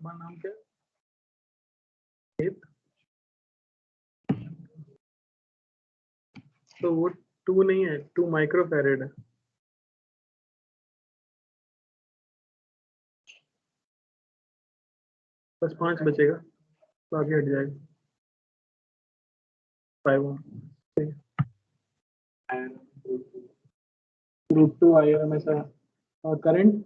[SPEAKER 1] तुम्हारा नाम क्या है? तो वो 2 नहीं है, 2 माइक्रोफैरेड है। बस 5 बचेगा तो आगे हट जाएगा 5 ओम। रूट 2 आएगा हमेशा। और current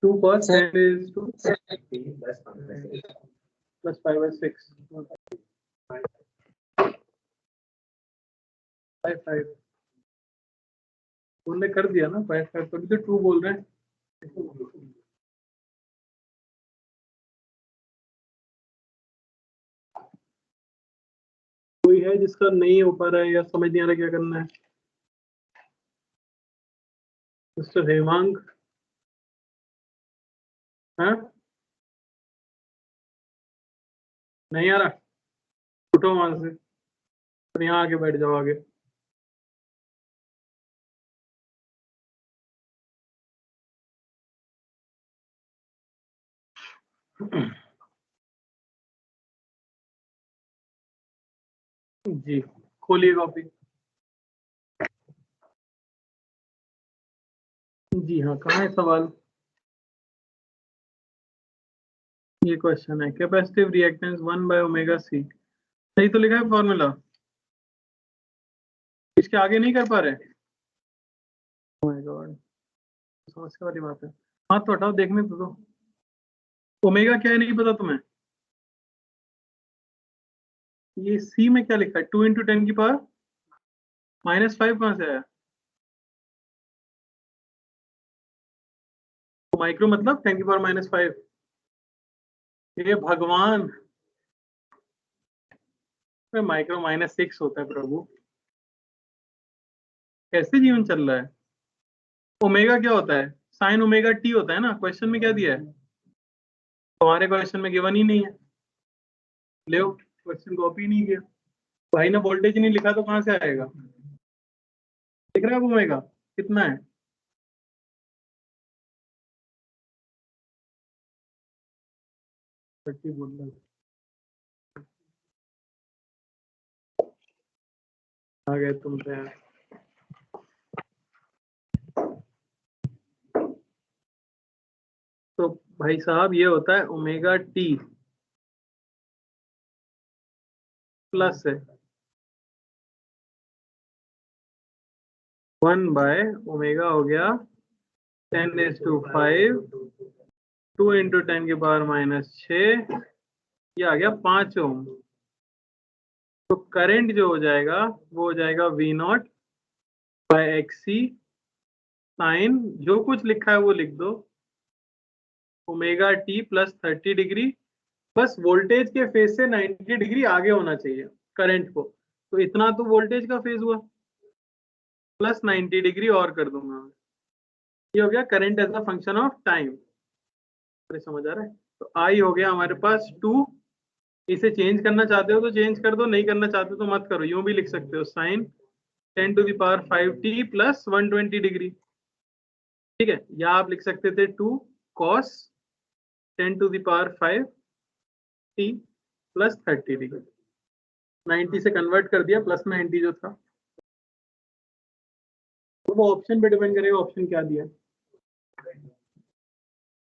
[SPEAKER 1] 2 cos 10 is 2 plus 5 by 6 5 उन्होंने कर दिया ना 5 तो भी तो 2 बोल रहे हैं। कोई है जिसका नहीं हो पा रहा है या समझ नहीं आ रहा क्या करना है? मिस्टर हेमांग, हाँ नहीं आ रहा? उठो वहां से और यहाँ आके बैठ जाओ आगे। जी खोलिए कॉपी। जी हाँ, कहाँ है सवाल? ये क्वेश्चन है capacitive reactance 1 by omega C. सही तो लिखा है फॉर्मूला, इसके आगे नहीं कर पा रहे? ओह माय गॉड, समस्या वाली बात है। हाथ तो हटाओ, देखने तो दो। ओमेगा क्या है नहीं पता तुम्हें? ये सी में क्या लिखा है? 2 × 10 की पावर -5 कहाँ से आया? माइक्रो मतलब 10 की पावर -5। ये भगवान, माइक्रो -6 होता है प्रभु। कैसे जीवन चल रहा है? ओमेगा क्या होता है? साइन ओमेगा टी होता है ना। क्वेश्चन में क्या दिया है? तुम्हारे क्वेश्चन में गिवन ही नहीं है। ले क्वेश्चन कॉपी नहीं किया भाई ने, वोल्टेज नहीं लिखा तो कहां से आएगा? दिख रहा है ओमेगा कितना है? बोल रहा आ गए तुम पे यार। तो भाई साहब ये होता है ओमेगा टी प्लस है 1 बाय ओमेगा हो गया 10⁵ 2 × 10 की पावर -6, ये आ गया 5 ओम। तो करंट जो हो जाएगा वो हो जाएगा V0 बाय XC साइन जो कुछ लिखा है वो लिख दो, omega T plus 30 degree. Bus voltage के फेज से 90 डिग्री आगे होना चाहिए करंट को। तो इतना तो वोल्टेज का फेज हुआ, प्लस 90 डिग्री और कर दूंगा मैं। ये हो गया current as a function of time. समझ आ रहा है? तो आई हो गया हमारे पास 2। इसे चेंज करना चाहते हो तो चेंज कर दो, नहीं करना चाहते तो मत करो। यूं भी लिख सकते हो साइन 10⁵ प्लस 120 डिग्री। ठीक है, या आप लिख सकते थे 2 cos 10⁵ t प्लस 30 डिग्री। 90 से कन्वर्ट कर दिया, प्लस 90 जो था। तो वो ऑप्शन पे डिपेंड करेगा, ऑप्शन क्या दिया।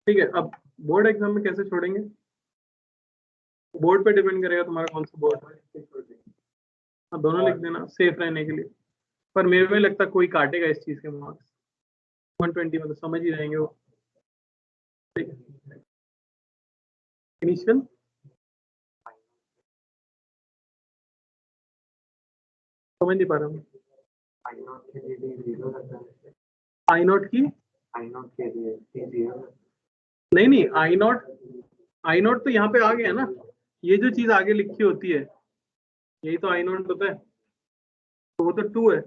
[SPEAKER 1] ठीक है, अब बोर्ड एग्जाम में कैसे छोड़ेंगे? बोर्ड पे डिपेंड करेगा तुम्हारा कौन सा बोर्ड है। हाँ दोनों लिख देना सेफ रहने के लिए। पर मेरे को लगता कोई काटेगा इस चीज के मार्क्स। 120 में तो समझ ही जाएंगे वो। ठीक है, इनिशियल। तो समझ नहीं पा रहा हूँ। आई नॉट की नहीं आई नॉट तो यहाँ पे आ गया ना, ये जो चीज आगे लिखी होती है यही तो आई नॉट होता है, तो वो तो 2 है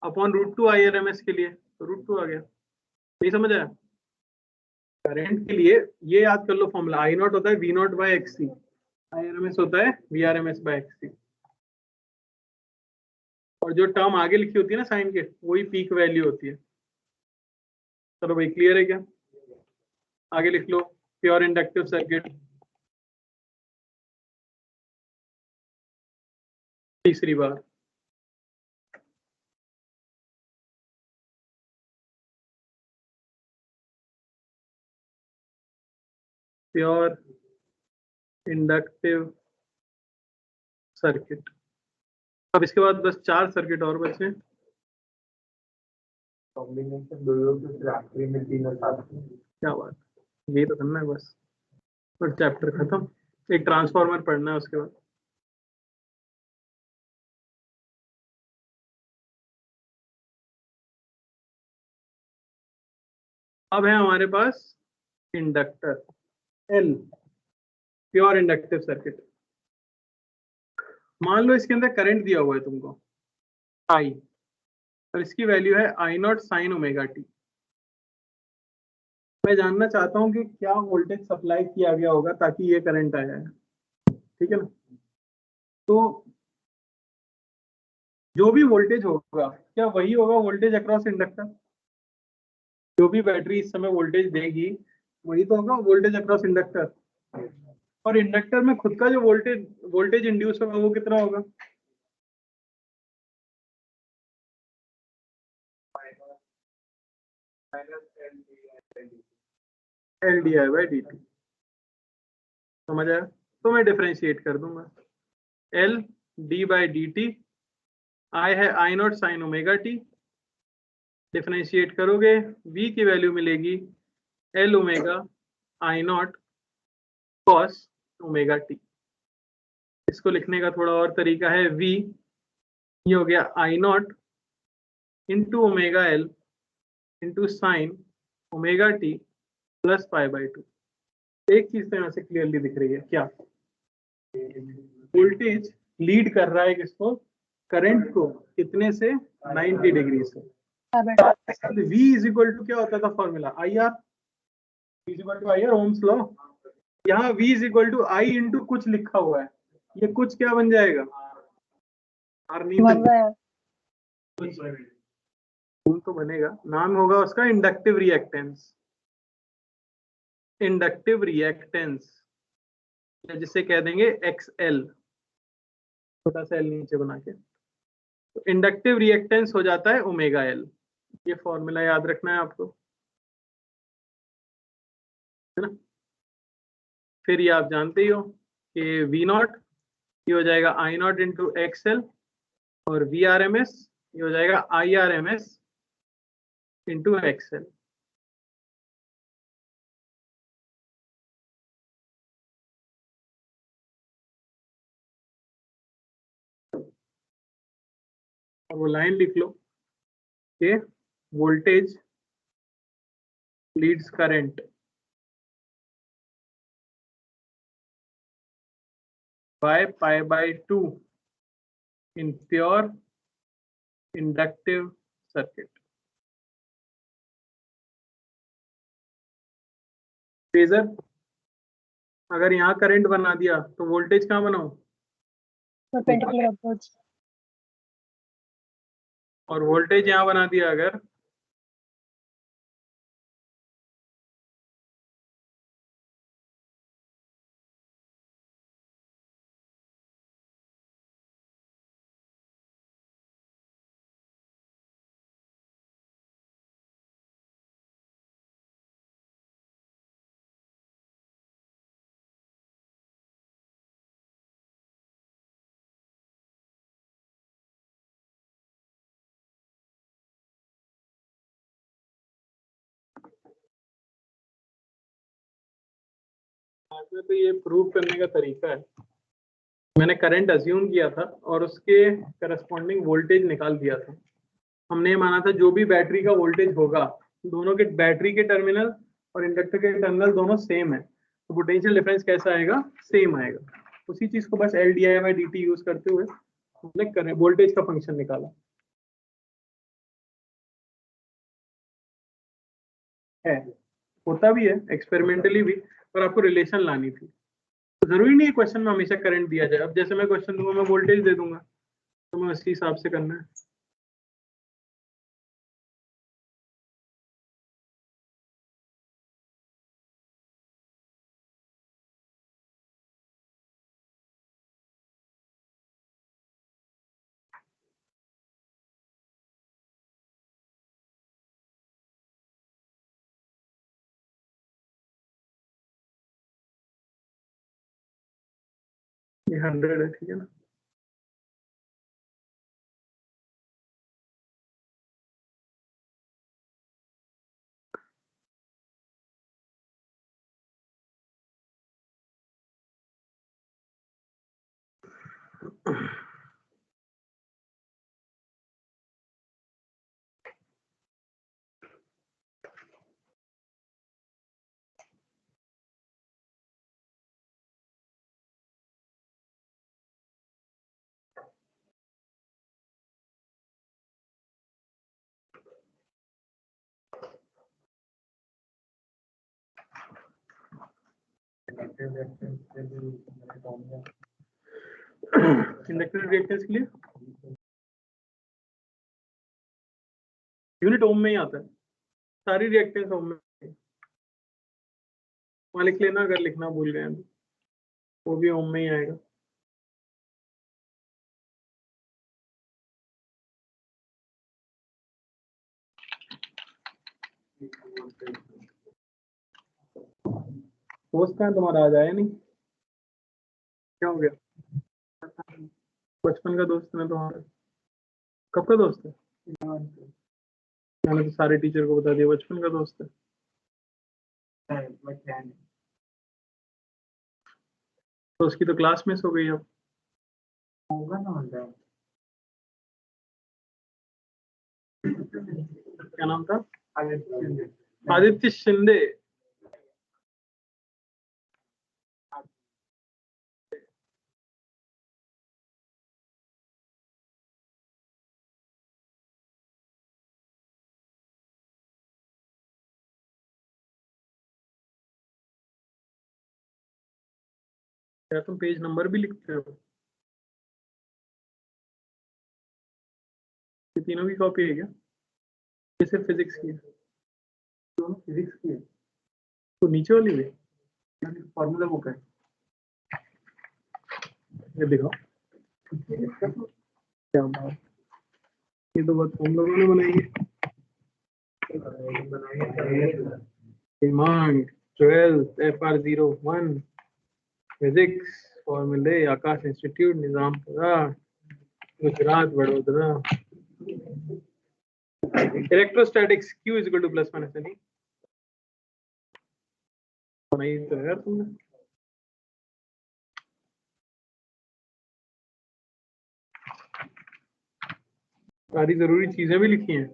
[SPEAKER 1] अपॉन √2 IRMS के लिए, तो √2 आ गया। नहीं समझ आया? करंट के लिए ये याद कर लो फॉर्मूला, आई नॉट होता है V naught by XC, IRMS होता है VRMS बाय XC, और जो टर्म आगे लिखी होती है ना साइन के, वही पीक वैल्यू होती है। चलो भाई क्लियर है क्या? आगे लिख लो प्योर इंडक्टिव सर्किट, तीसरी बार। Pure inductive circuit. अब इसके बाद बस 4 सर्किट और बचे। क्या बात, यही तो करना है बस, और चैप्टर खत्म। एक ट्रांसफार्मर पढ़ना है उसके बाद। अब है हमारे पास inductor L, pure inductive circuit. मान लो इसके अंदर करंट दिया हुआ है तुमको I, और इसकी वैल्यू है I not sine omega T. मैं जानना चाहता हूं कि क्या वोल्टेज सप्लाई किया गया होगा ताकि ये करंट आया है, ठीक है ना? तो जो भी वोल्टेज होगा क्या वही होगा वोल्टेज अक्रॉस इंडक्टर? जो भी बैटरी इस समय वोल्टेज देगी वही तो होगा वोल्टेज अक्रॉस इंडक्टर। और इंडक्टर में खुद का जो वोल्टेज इंड्यूस होगा वो कितना होगा? LdI/dt। समझ आया? तो मैं डिफरेंशिएट कर दूंगा, L d/dt, I है I not sine omega T, differentiate करोगे V की वैल्यू मिलेगी L omega I not cos omega T. इसको लिखने का थोड़ा और तरीका है, V ये हो गया I naught into omega L into sine omega T plus π/2। एक चीज तो यहाँ से क्लियरली दिख रही है, क्या? वोल्टेज लीड कर रहा है किसको? करंट को। कितने से? 90 डिग्री से। V इज इक्वल टू क्या होता था formula? IR is equal to IR, Ohm's law. यहाँ V is equal to I into कुछ लिखा हुआ है, ये कुछ क्या बन जाएगा? R नहीं तो बनेगा, नाम होगा उसका इंडक्टिव रिएक्टेंस। इंडक्टिव रिएक्टेंस जिसे कह देंगे XL, छोटा सा L नीचे बना के। तो इंडक्टिव रिएक्टेंस हो जाता है ओमेगा L। ये फॉर्मूला याद रखना है आपको, है ना? फिर ये आप जानते ही हो कि V नॉट ये हो जाएगा I नॉट इंटू XL, और VRMS ये हो जाएगा IRMS इंटू XL। और वो लाइन लिख लो कि voltage leads current by π/2 in pure inductive circuit। Phasor अगर यहाँ करंट बना दिया तो वोल्टेज कहाँ बनाओ?
[SPEAKER 4] perpendicular upwards।
[SPEAKER 1] और वोल्टेज यहाँ बना दिया अगर, में तो ये प्रूव करने का तरीका है मैंने करंट अज्यूम किया था और उसके करस्पॉन्डिंग वोल्टेज निकाल दिया था। हमने ये माना था जो भी बैटरी का वोल्टेज होगा, दोनों के बैटरी के टर्मिनल और इंडक्टर के टर्मिनल दोनों सेम है, तो पोटेंशियल डिफरेंस कैसा आएगा, सेम आएगा। उसी चीज को बस L D I by D T use करते हुए हमने करें वोल्टेज का फंक्शन निकाला है। होता भी है एक्सपेरिमेंटली भी, पर आपको रिलेशन लानी थी। तो जरूरी नहीं है क्वेश्चन में हमेशा करंट दिया जाए। अब जैसे मैं क्वेश्चन दूंगा, मैं वोल्टेज दे दूंगा, तो मैं उसी हिसाब से करना है। ये 100 है, ठीक है ना। इंडक्टर रिएक्टेंस के लिए यूनिट ओम में ही आता है, सारी रिएक्टेंस ओम में। वहाँ लिख लेना अगर लिखना भूल गए हैं तो, वो भी ओम में ही आएगा। दोस्त कहाँ तुम्हारा, आज आया नहीं, क्या हो गया? बचपन का दोस्त है तुम्हारा? कब का दोस्त है? मैंने तो सारे टीचर को बता दिया बचपन का दोस्त है। तो उसकी तो क्लास मिस हो गई अब। होगा ना, क्या नाम था? आदित्य शिंदे। क्या तुम पेज नंबर भी लिखते हो? ये तीनों की कॉपी है क्या? ये सिर्फ फिजिक्स की है? फिजिक्स की है तो नीचे वाली भी फॉर्मूला बुक है, ये दिखाओ। क्या बात, ये तो बस हम लोगों ने बनाई है। डिमांड 12 FR01 फिजिक्स फॉर्मूले, Aakash institute Nizampura, Gujarat Vadodara. Electrostatics Q is equal to plus minus नहीं तो है तुमने। सारी जरूरी चीजें भी लिखी हैं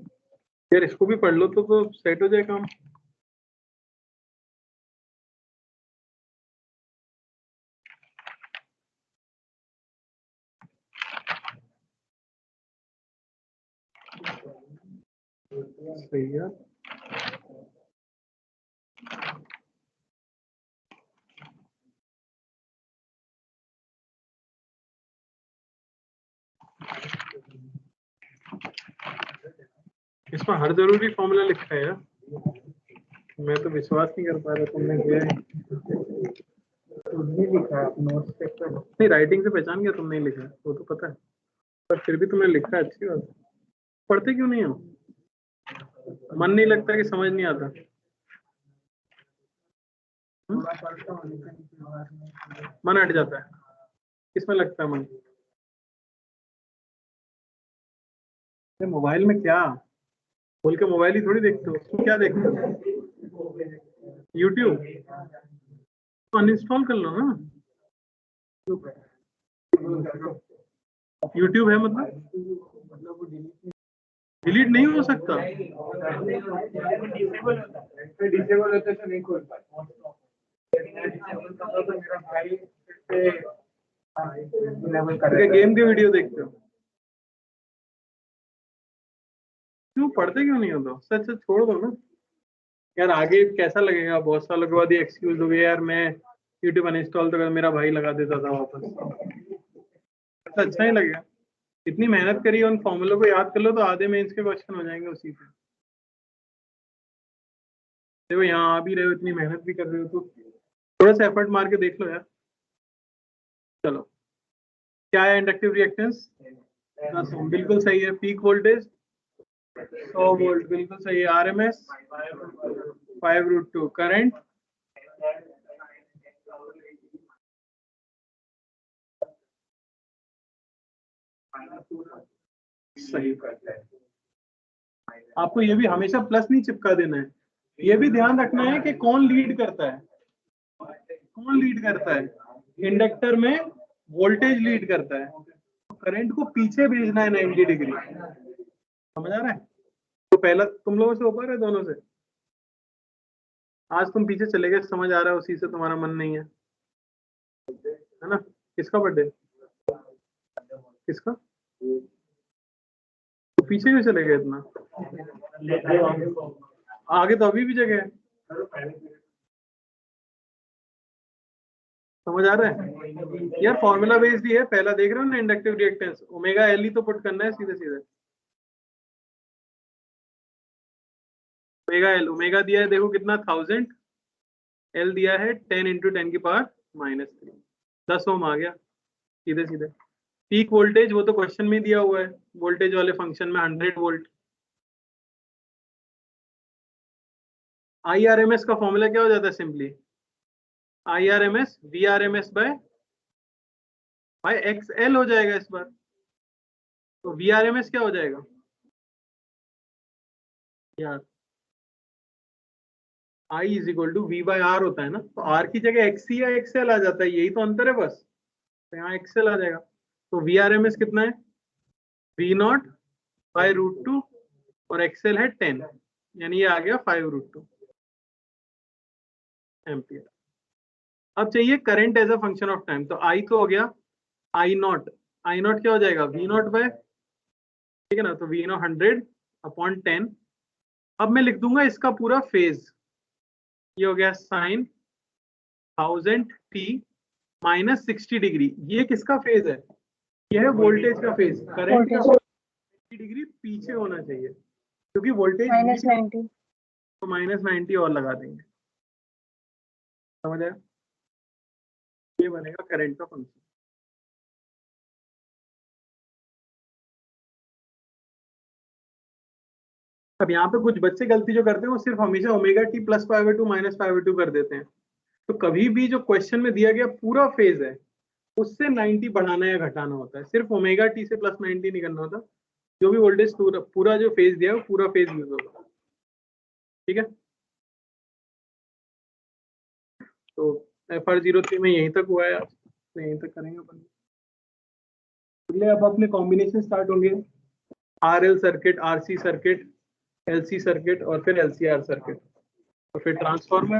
[SPEAKER 1] यार, इसको भी पढ़ लो तो सेट हो जाए काम। सही है। इसमें हर जरूरी फॉर्मूला लिखा है यार, मैं तो विश्वास नहीं कर पा रहा तुमने किया है। तुमने लिखा है नोट्स पे तो नहीं, राइटिंग से पहचान गया तुमने लिखा है, वो तो पता है, पर फिर भी तुमने लिखा है, अच्छी बात। पढ़ते क्यों नहीं हो? मन नहीं लगता कि समझ नहीं आता? मन हट जाता है, किसमें लगता है मन? मोबाइल में क्या खोल के मोबाइल ही थोड़ी देखते हो, उसमें क्या देखते हो? यूट्यूब तो अनइंस्टॉल कर लो ना। यूट्यूब है मतलब डिलीट नहीं हो सकता।
[SPEAKER 5] डिसेबल होता तो नहीं खोल पाता।
[SPEAKER 1] गेम के वीडियो देखते हो क्यों, पढ़ते क्यों नहीं हो तो? सच सच छोड़ दो ना यार, आगे कैसा लगेगा? बहुत सालों के बाद ये एक्सक्यूज हो गया यार, मैं यूट्यूब अनइंस्टॉल तो कर, मेरा भाई लगा देता था वापस। ऐसा अच्छा ही लगेगा। इतनी मेहनत करी, उन फॉर्मूलों को याद कर लो तो आधे मेंस के क्वेश्चन हो जाएंगे उसी से। देखो यहाँ आ भी रहे हो, इतनी मेहनत भी कर रहे हो, तो थोड़ा सा एफर्ट मार के देख लो यार। चलो, क्या है इंडक्टिव रिएक्टेंस? 10 ओम, बिल्कुल सही है। पीक वोल्टेज 100 वोल्ट, बिल्कुल सही है। आरएमएस 5√2। करंट सही। आपको ये भी हमेशा प्लस नहीं चिपका देना है, ये भी ध्यान रखना है कि कौन लीड करता है। कौन लीड करता है? इंडक्टर में वोल्टेज लीड करता है, करंट को पीछे भेजना है 90 डिग्री। समझ आ रहा है? तो पहला तुम लोगों से ऊपर है, दोनों से। आज तुम पीछे चले गए, समझ आ रहा है, उसी से तुम्हारा मन नहीं है ना? किसका बर्थडे? किसका? तो पीछे क्यों चले गए इतना? आगे तो अभी भी जगह है। समझ आ रहा है यार? फॉर्मूला बेस्ड ही है। पहला देख रहे हो ना, इंडक्टिव रिएक्टेंस ओमेगा एल ही तो पुट करना है सीधे सीधे। ओमेगा एल, ओमेगा दिया है देखो कितना, 1000। एल दिया है 10 × 10⁻³ 10 ओम आ गया सीधे सीधे। पीक वोल्टेज वो तो क्वेश्चन में दिया हुआ है, वोल्टेज वाले फंक्शन में 100 वोल्ट। IRMS का फॉर्मूला क्या हो जाता है? Simply IRMS VRMS by XL हो जाएगा इस बार। तो VRMS क्या हो जाएगा यार? I = V/R होता है ना, तो R की जगह XC या XL आ जाता है, यही तो अंतर है बस। तो यहाँ XL आ जाएगा। तो VRMS कितना है? V0/√2 और XL है 10, यानी ये आ गया 5√2 एम्पियर। अब चाहिए current as a function of time. तो I तो हो गया I0। I0 क्या हो जाएगा? V0/, ठीक है ना? तो V0 100/10। अब मैं लिख दूंगा इसका पूरा फेज, ये हो गया sin 1000t - 60 डिग्री। ये किसका फेज है? ये है वोल्टेज का फेज। करंट का 60 डिग्री पीछे होना चाहिए, क्योंकि वोल्टेज
[SPEAKER 4] -90।
[SPEAKER 1] तो -90 और लगा देंगे। समझ आया? ये बनेगा करंट का फंक्शन। अब यहाँ पे कुछ बच्चे गलती जो करते हैं, वो सिर्फ हमेशा ओमेगा टी प्लस π/2 माइनस π/2 कर देते हैं। तो कभी भी जो क्वेश्चन में दिया गया पूरा फेज है, उससे 90 बढ़ाना या घटाना होता है। सिर्फ ओमेगा टी से प्लस 90 नहीं करना होता। जो भी वोल्टेज पूरा जो फेज दिया है, वो पूरा फेज यूज होगा। ठीक है? तो FR03 में यहीं तक हुआ है आज, तो यहीं तक करेंगे अपन। अब अपने कॉम्बिनेशन स्टार्ट होंगे। RL circuit, RC circuit, LC circuit और फिर LCR सर्किट, और फिर ट्रांसफार्मर।